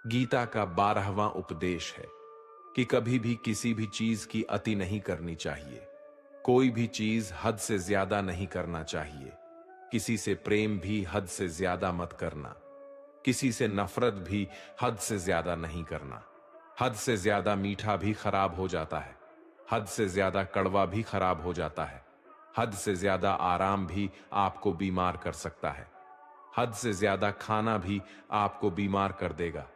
गीता का 12वां उपदेश है कि कभी भी किसी भी चीज की अति नहीं करनी चाहिए। कोई भी चीज हद से ज्यादा नहीं करना चाहिए। किसी से प्रेम भी हद से ज्यादा मत करना। किसी से नफरत भी हद से ज्यादा नहीं करना। हद से ज्यादा मीठा भी खराब हो जाता है। हद से ज्यादा कड़वा भी खराब हो जाता है। हद से ज्यादा आराम भी आपको बीमार कर सकता है। हद से ज्यादा खाना भी आपको बीमार कर देगा।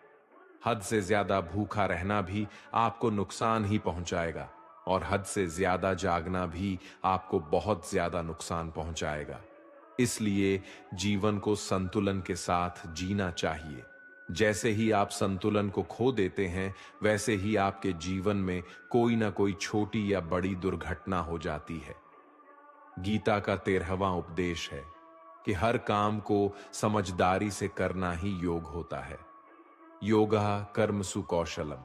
हद से ज्यादा भूखा रहना भी आपको नुकसान ही पहुंचाएगा और हद से ज्यादा जागना भी आपको बहुत ज्यादा नुकसान पहुंचाएगा। इसलिए जीवन को संतुलन के साथ जीना चाहिए। जैसे ही आप संतुलन को खो देते हैं, वैसे ही आपके जीवन में कोई ना कोई छोटी या बड़ी दुर्घटना हो जाती है। गीता का 13वां उपदेश है कि हर काम को समझदारी से करना ही योग होता है। योगा कर्मसु कौशलम।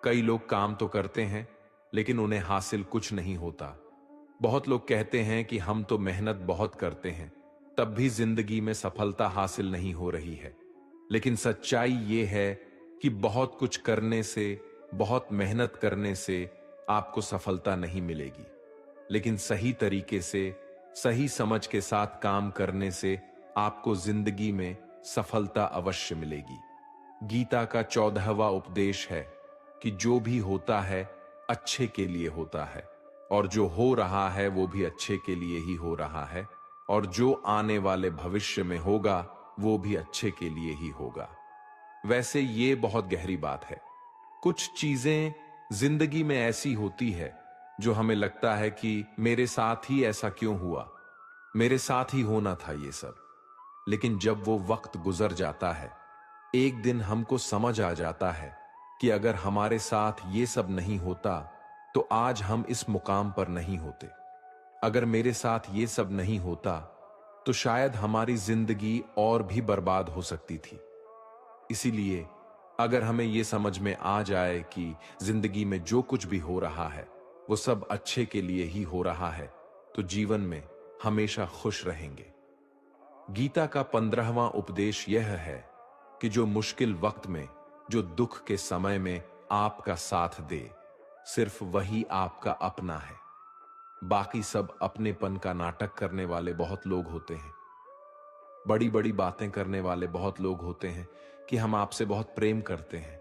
कई लोग काम तो करते हैं लेकिन उन्हें हासिल कुछ नहीं होता। बहुत लोग कहते हैं कि हम तो मेहनत बहुत करते हैं, तब भी जिंदगी में सफलता हासिल नहीं हो रही है। लेकिन सच्चाई यह है कि बहुत कुछ करने से, बहुत मेहनत करने से आपको सफलता नहीं मिलेगी, लेकिन सही तरीके से, सही समझ के साथ काम करने से आपको जिंदगी में सफलता अवश्य मिलेगी। गीता का 14वां उपदेश है कि जो भी होता है अच्छे के लिए होता है, और जो हो रहा है वो भी अच्छे के लिए ही हो रहा है, और जो आने वाले भविष्य में होगा वो भी अच्छे के लिए ही होगा। वैसे ये बहुत गहरी बात है। कुछ चीजें जिंदगी में ऐसी होती है जो हमें लगता है कि मेरे साथ ही ऐसा क्यों हुआ, मेरे साथ ही होना था ये सब। लेकिन जब वो वक्त गुजर जाता है, एक दिन हमको समझ आ जाता है कि अगर हमारे साथ ये सब नहीं होता तो आज हम इस मुकाम पर नहीं होते। अगर मेरे साथ ये सब नहीं होता तो शायद हमारी जिंदगी और भी बर्बाद हो सकती थी। इसीलिए अगर हमें ये समझ में आ जाए कि जिंदगी में जो कुछ भी हो रहा है वो सब अच्छे के लिए ही हो रहा है, तो जीवन में हमेशा खुश रहेंगे। गीता का 15वां उपदेश यह है कि जो मुश्किल वक्त में, जो दुख के समय में आपका साथ दे, सिर्फ वही आपका अपना है। बाकी सब अपनेपन का नाटक करने वाले बहुत लोग होते हैं। बड़ी बड़ी बातें करने वाले बहुत लोग होते हैं कि हम आपसे बहुत प्रेम करते हैं।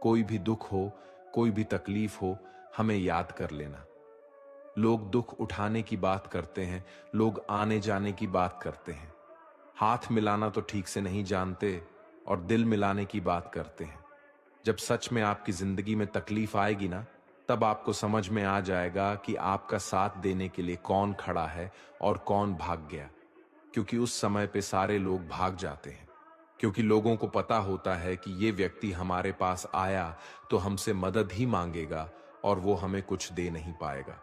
कोई भी दुख हो, कोई भी तकलीफ हो, हमें याद कर लेना। लोग दुख उठाने की बात करते हैं, लोग आने जाने की बात करते हैं, हाथ मिलाना तो ठीक से नहीं जानते और दिल मिलाने की बात करते हैं। जब सच में आपकी जिंदगी में तकलीफ आएगी ना, तब आपको समझ में आ जाएगा कि आपका साथ देने के लिए कौन खड़ा है और कौन भाग गया। क्योंकि उस समय पे सारे लोग भाग जाते हैं, क्योंकि लोगों को पता होता है कि ये व्यक्ति हमारे पास आया तो हमसे मदद ही मांगेगा और वो हमें कुछ दे नहीं पाएगा।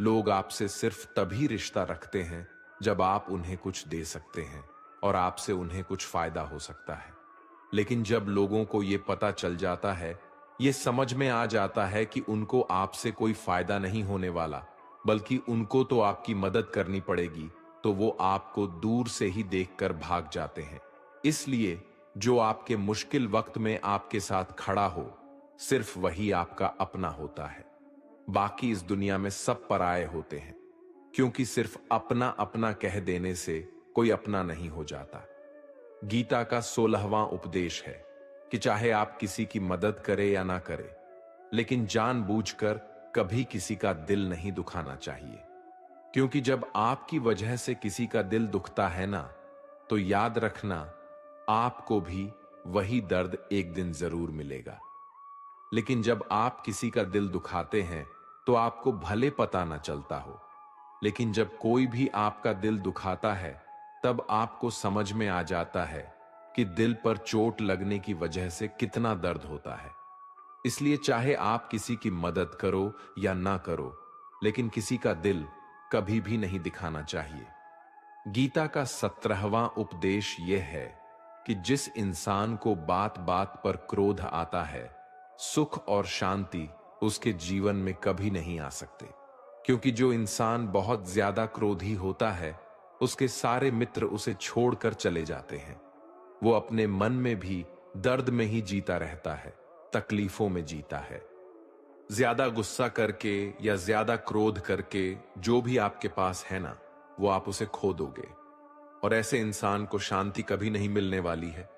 लोग आपसे सिर्फ तभी रिश्ता रखते हैं जब आप उन्हें कुछ दे सकते हैं और आपसे उन्हें कुछ फायदा हो सकता है। लेकिन जब लोगों को ये पता चल जाता है, ये समझ में आ जाता है कि उनको आपसे कोई फायदा नहीं होने वाला, बल्कि उनको तो आपकी मदद करनी पड़ेगी, तो वो आपको दूर से ही देखकर भाग जाते हैं। इसलिए जो आपके मुश्किल वक्त में आपके साथ खड़ा हो, सिर्फ वही आपका अपना होता है। बाकी इस दुनिया में सब पराये होते हैं, क्योंकि सिर्फ अपना अपना कह देने से कोई अपना नहीं हो जाता। गीता का 16वां उपदेश है कि चाहे आप किसी की मदद करें या ना करें, लेकिन जानबूझकर कभी किसी का दिल नहीं दुखाना चाहिए। क्योंकि जब आपकी वजह से किसी का दिल दुखता है ना, तो याद रखना, आपको भी वही दर्द एक दिन जरूर मिलेगा। लेकिन जब आप किसी का दिल दुखाते हैं तो आपको भले पता ना चलता हो, लेकिन जब कोई भी आपका दिल दुखाता है तब आपको समझ में आ जाता है कि दिल पर चोट लगने की वजह से कितना दर्द होता है। इसलिए चाहे आप किसी की मदद करो या ना करो, लेकिन किसी का दिल कभी भी नहीं दिखाना चाहिए। गीता का 17वां उपदेश यह है कि जिस इंसान को बात बात पर क्रोध आता है, सुख और शांति उसके जीवन में कभी नहीं आ सकते। क्योंकि जो इंसान बहुत ज्यादा क्रोधी होता है, उसके सारे मित्र उसे छोड़कर चले जाते हैं। वो अपने मन में भी दर्द में ही जीता रहता है, तकलीफों में जीता है। ज्यादा गुस्सा करके या ज्यादा क्रोध करके जो भी आपके पास है ना, वो आप उसे खो दोगे, और ऐसे इंसान को शांति कभी नहीं मिलने वाली है।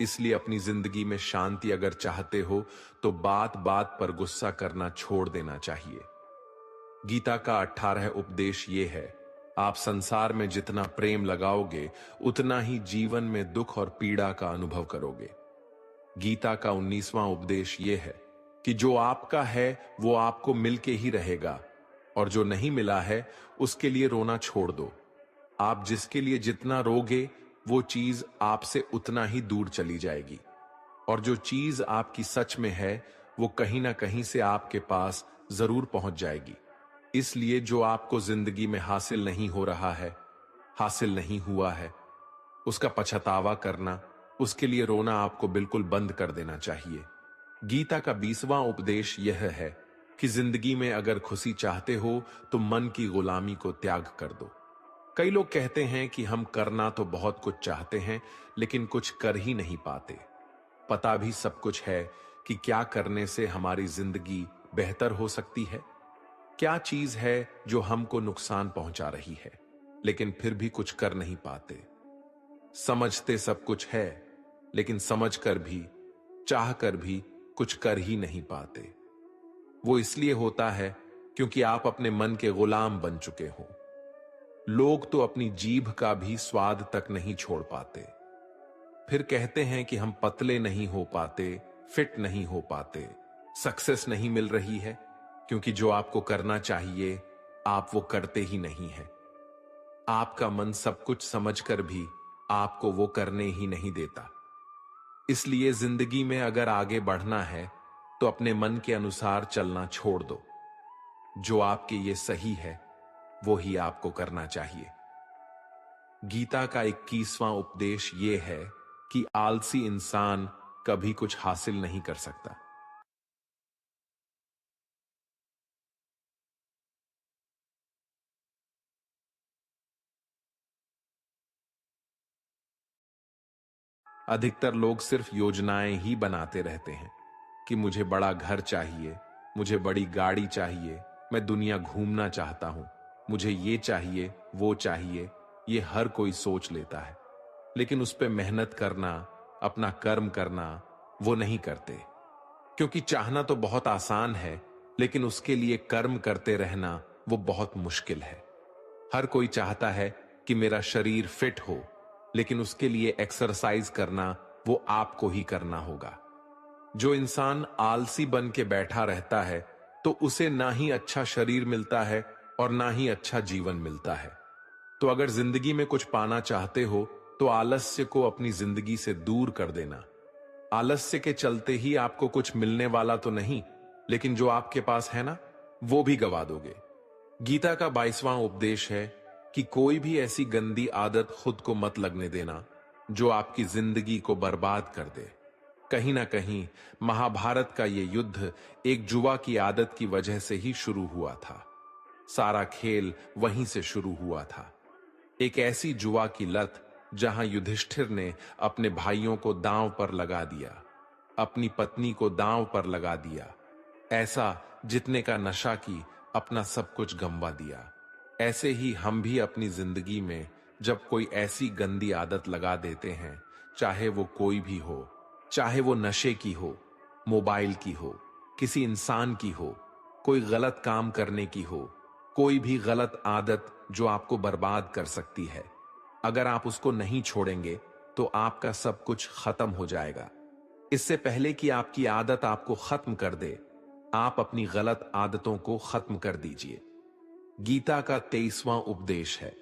इसलिए अपनी जिंदगी में शांति अगर चाहते हो तो बात बात पर गुस्सा करना छोड़ देना चाहिए। गीता का 18 उपदेश ये है, आप संसार में जितना प्रेम लगाओगे उतना ही जीवन में दुख और पीड़ा का अनुभव करोगे। गीता का 19वां उपदेश ये है कि जो आपका है वो आपको मिलके ही रहेगा, और जो नहीं मिला है उसके लिए रोना छोड़ दो। आप जिसके लिए जितना रोगे वो चीज आपसे उतना ही दूर चली जाएगी, और जो चीज आपकी सच में है वो कहीं ना कहीं से आपके पास जरूर पहुंच जाएगी। इसलिए जो आपको जिंदगी में हासिल नहीं हो रहा है, हासिल नहीं हुआ है, उसका पछतावा करना, उसके लिए रोना आपको बिल्कुल बंद कर देना चाहिए। गीता का 20वां उपदेश यह है कि जिंदगी में अगर खुशी चाहते हो तो मन की गुलामी को त्याग कर दो। कई लोग कहते हैं कि हम करना तो बहुत कुछ चाहते हैं लेकिन कुछ कर ही नहीं पाते। पता भी सब कुछ है कि क्या करने से हमारी जिंदगी बेहतर हो सकती है, क्या चीज है जो हमको नुकसान पहुंचा रही है, लेकिन फिर भी कुछ कर नहीं पाते। समझते सब कुछ है लेकिन समझकर भी, चाहकर भी कुछ कर ही नहीं पाते। वो इसलिए होता है क्योंकि आप अपने मन के गुलाम बन चुके हो। लोग तो अपनी जीभ का भी स्वाद तक नहीं छोड़ पाते, फिर कहते हैं कि हम पतले नहीं हो पाते, फिट नहीं हो पाते, सक्सेस नहीं मिल रही है, क्योंकि जो आपको करना चाहिए आप वो करते ही नहीं है। आपका मन सब कुछ समझकर भी आपको वो करने ही नहीं देता। इसलिए जिंदगी में अगर आगे बढ़ना है तो अपने मन के अनुसार चलना छोड़ दो। जो आपके लिए सही है वो ही आपको करना चाहिए। गीता का 21वां उपदेश ये है कि आलसी इंसान कभी कुछ हासिल नहीं कर सकता। अधिकतर लोग सिर्फ योजनाएं ही बनाते रहते हैं कि मुझे बड़ा घर चाहिए, मुझे बड़ी गाड़ी चाहिए, मैं दुनिया घूमना चाहता हूं, मुझे ये चाहिए, वो चाहिए। ये हर कोई सोच लेता है, लेकिन उस पे मेहनत करना, अपना कर्म करना वो नहीं करते। क्योंकि चाहना तो बहुत आसान है, लेकिन उसके लिए कर्म करते रहना वो बहुत मुश्किल है। हर कोई चाहता है कि मेरा शरीर फिट हो, लेकिन उसके लिए एक्सरसाइज करना वो आपको ही करना होगा। जो इंसान आलसी बन के बैठा रहता है तो उसे ना ही अच्छा शरीर मिलता है और ना ही अच्छा जीवन मिलता है। तो अगर जिंदगी में कुछ पाना चाहते हो तो आलस्य को अपनी जिंदगी से दूर कर देना। आलस्य के चलते ही आपको कुछ मिलने वाला तो नहीं, लेकिन जो आपके पास है ना, वो भी गवा दोगे। गीता का 22वां उपदेश है कि कोई भी ऐसी गंदी आदत खुद को मत लगने देना जो आपकी जिंदगी को बर्बाद कर दे। कहीं ना कहीं महाभारत का ये युद्ध एक जुआ की आदत की वजह से ही शुरू हुआ था। सारा खेल वहीं से शुरू हुआ था। एक ऐसी जुआ की लत जहां युधिष्ठिर ने अपने भाइयों को दांव पर लगा दिया, अपनी पत्नी को दांव पर लगा दिया, ऐसा जितने का नशा की अपना सब कुछ गंवा दिया। ऐसे ही हम भी अपनी जिंदगी में जब कोई ऐसी गंदी आदत लगा देते हैं, चाहे वो कोई भी हो, चाहे वो नशे की हो, मोबाइल की हो, किसी इंसान की हो, कोई गलत काम करने की हो, कोई भी गलत आदत जो आपको बर्बाद कर सकती है, अगर आप उसको नहीं छोड़ेंगे तो आपका सब कुछ खत्म हो जाएगा। इससे पहले कि आपकी आदत आपको खत्म कर दे, आप अपनी गलत आदतों को खत्म कर दीजिए। गीता का 23वां उपदेश है,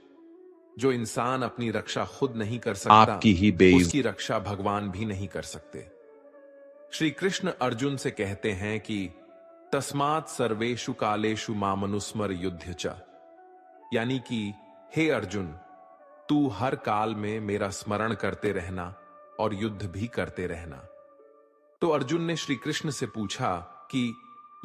जो इंसान अपनी रक्षा खुद नहीं कर सकता, आपकी ही उसकी रक्षा भगवान भी नहीं कर सकते। श्री कृष्ण अर्जुन से कहते हैं कि तस्मात् सर्वेषु कालेषु मामनुस्मर युध्य च, यानी कि हे अर्जुन, तू हर काल में मेरा स्मरण करते रहना और युद्ध भी करते रहना। तो अर्जुन ने श्री कृष्ण से पूछा कि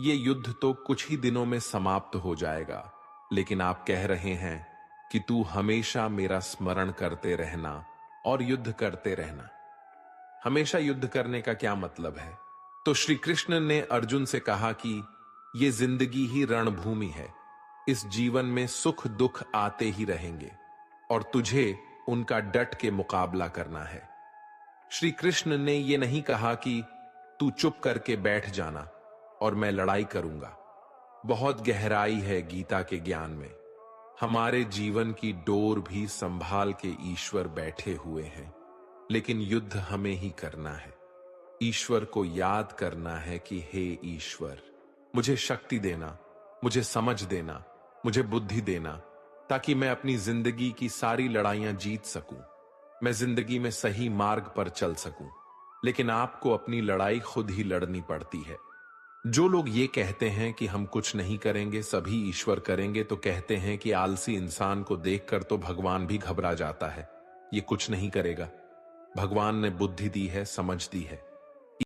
ये युद्ध तो कुछ ही दिनों में समाप्त हो जाएगा, लेकिन आप कह रहे हैं कि तू हमेशा मेरा स्मरण करते रहना और युद्ध करते रहना। हमेशा युद्ध करने का क्या मतलब है? तो श्री कृष्ण ने अर्जुन से कहा कि ये जिंदगी ही रणभूमि है। इस जीवन में सुख दुख आते ही रहेंगे और तुझे उनका डट के मुकाबला करना है। श्री कृष्ण ने यह नहीं कहा कि तू चुप करके बैठ जाना और मैं लड़ाई करूंगा। बहुत गहराई है गीता के ज्ञान में। हमारे जीवन की डोर भी संभाल के ईश्वर बैठे हुए हैं, लेकिन युद्ध हमें ही करना है। ईश्वर को याद करना है कि हे ईश्वर, मुझे शक्ति देना, मुझे समझ देना, मुझे बुद्धि देना, ताकि मैं अपनी जिंदगी की सारी लड़ाइयां जीत सकूं, मैं जिंदगी में सही मार्ग पर चल सकूं। लेकिन आपको अपनी लड़ाई खुद ही लड़नी पड़ती है। जो लोग ये कहते हैं कि हम कुछ नहीं करेंगे, सभी ईश्वर करेंगे, तो कहते हैं कि आलसी इंसान को देखकर तो भगवान भी घबरा जाता है। ये कुछ नहीं करेगा। भगवान ने बुद्धि दी है, समझ दी है,